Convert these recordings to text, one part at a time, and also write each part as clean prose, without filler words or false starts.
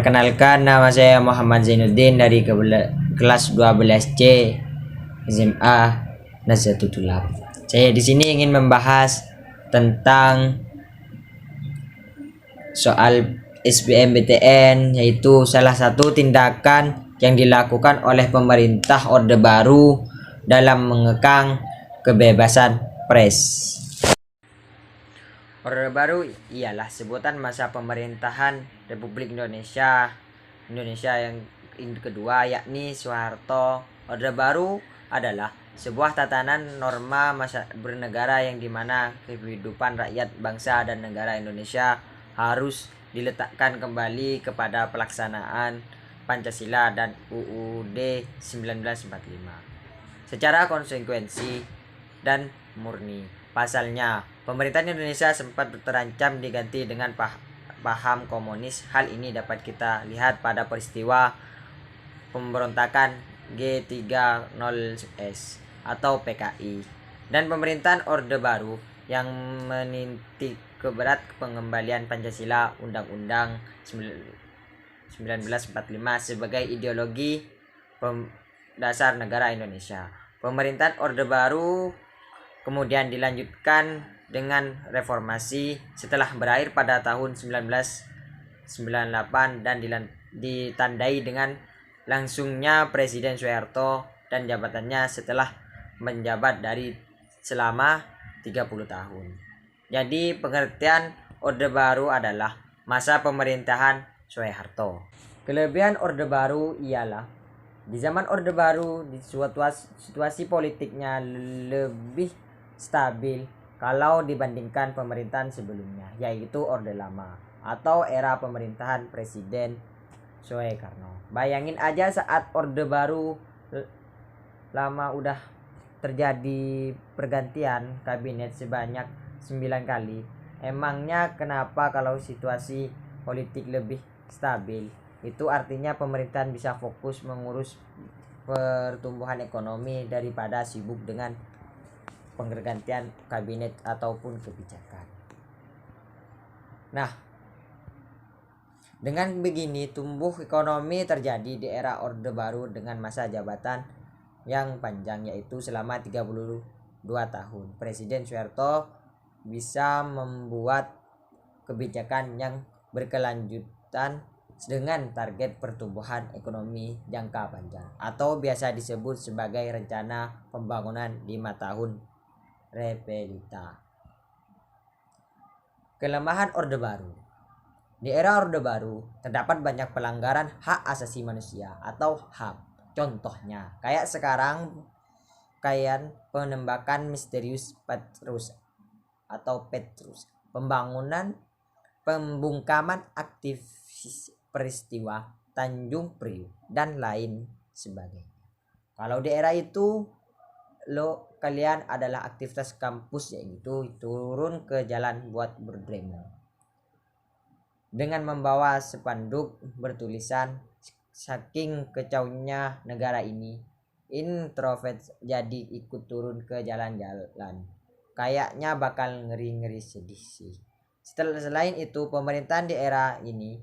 Perkenalkan, nama saya Muhammad Zainuddin dari kelas 12C SMA Nazatul Tulab. Saya di sini ingin membahas tentang soal SBMPTN, yaitu salah satu tindakan yang dilakukan oleh pemerintah Orde Baru dalam mengekang kebebasan pers. Orde Baru ialah sebutan masa pemerintahan Republik Indonesia yang kedua, yakni Soeharto. Orde Baru adalah sebuah tatanan norma masa bernegara yang dimana kehidupan rakyat bangsa dan negara Indonesia harus diletakkan kembali kepada pelaksanaan Pancasila dan UUD 1945 secara konsekuensi dan murni. Pasalnya, pemerintahan Indonesia sempat terancam diganti dengan paham komunis. Hal ini dapat kita lihat pada peristiwa pemberontakan G30S atau PKI dan pemerintahan Orde Baru yang menitik keberat pengembalian Pancasila Undang-Undang 1945 sebagai ideologi dasar negara Indonesia. Pemerintahan Orde Baru kemudian dilanjutkan dengan reformasi setelah berakhir pada tahun 1998 dan ditandai dengan langsungnya Presiden Soeharto dan jabatannya setelah menjabat dari selama 30 tahun. Jadi pengertian Orde Baru adalah masa pemerintahan Soeharto. Kelebihan Orde Baru ialah di zaman Orde Baru di situasi politiknya lebih stabil kalau dibandingkan pemerintahan sebelumnya, yaitu Orde Lama atau era pemerintahan Presiden Soekarno. Bayangin aja saat Orde Baru Lama udah terjadi pergantian kabinet sebanyak 9 kali. Emangnya kenapa kalau situasi politik lebih stabil? Itu artinya pemerintahan bisa fokus mengurus pertumbuhan ekonomi daripada sibuk dengan pergantian kabinet ataupun kebijakan. Nah, dengan begini tumbuh ekonomi terjadi di era Orde Baru dengan masa jabatan yang panjang, yaitu selama 32 tahun. Presiden Soeharto bisa membuat kebijakan yang berkelanjutan dengan target pertumbuhan ekonomi jangka panjang atau biasa disebut sebagai rencana pembangunan 5 tahun Repelita. Kelemahan Orde Baru. Di era Orde Baru terdapat banyak pelanggaran hak asasi manusia atau HAM. Contohnya kayak sekarang penembakan misterius Petrus, pembungkaman aktivis peristiwa Tanjung Priuk dan lain sebagainya. Kalau di era itu kalian adalah aktivitas kampus, yaitu turun ke jalan buat berdemo dengan membawa spanduk bertulisan saking kacaunya negara ini, introvert jadi ikut turun ke jalan-jalan. Kayaknya bakal ngeri-ngeri sedih sih. Selain itu, pemerintahan di era ini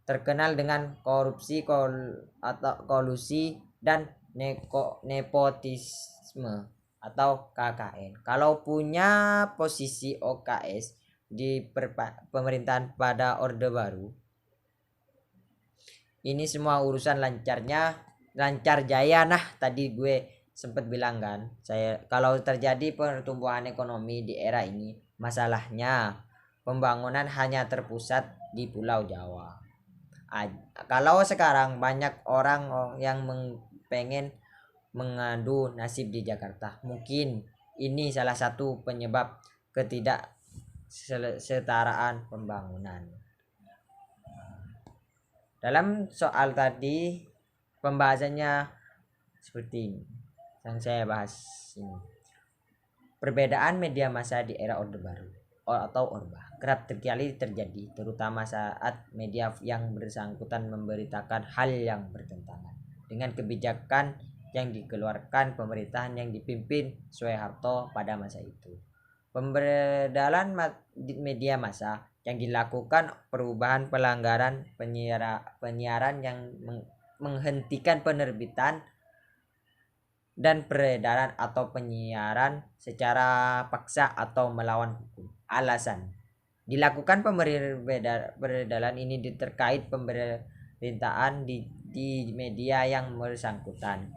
terkenal dengan korupsi atau kolusi dan nepotisme atau KKN. Kalau punya posisi OKS di pemerintahan pada Orde Baru, ini semua urusan lancar jaya. Nah, tadi gue sempat bilang kan, saya kalau terjadi pertumbuhan ekonomi di era ini, masalahnya pembangunan hanya terpusat di Pulau Jawa. Kalau sekarang banyak orang yang pengen mengadu nasib di Jakarta, mungkin ini salah satu penyebab ketidaksetaraan pembangunan. Dalam soal tadi pembahasannya seperti ini yang saya bahas ini. Perbedaan media massa di era Orde Baru atau Orba kerap terjadi, terutama saat media yang bersangkutan memberitakan hal yang bertentangan dengan kebijakan yang dikeluarkan pemerintahan yang dipimpin Soeharto pada masa itu. Pembedalan media massa yang dilakukan perubahan pelanggaran penyiaran yang menghentikan penerbitan dan peredaran atau penyiaran secara paksa atau melawan hukum. Alasan dilakukan peredaran ini terkait pemberitaan di media yang bersangkutan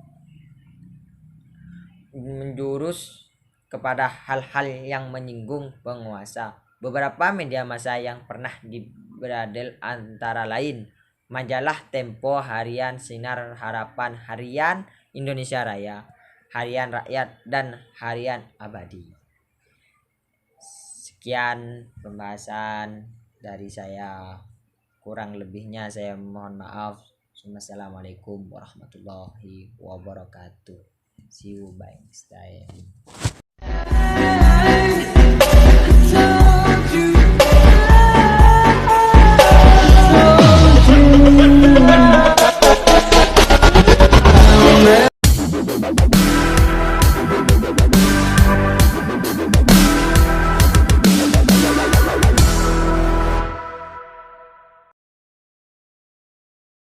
menjurus kepada hal-hal yang menyinggung penguasa. Beberapa media massa yang pernah diberadil antara lain Majalah Tempo, Harian Sinar Harapan, Harian Indonesia Raya, Harian Rakyat, dan Harian Abadi. Sekian pembahasan dari saya. Kurang lebihnya saya mohon maaf. Assalamualaikum warahmatullahi wabarakatuh. See you by next time.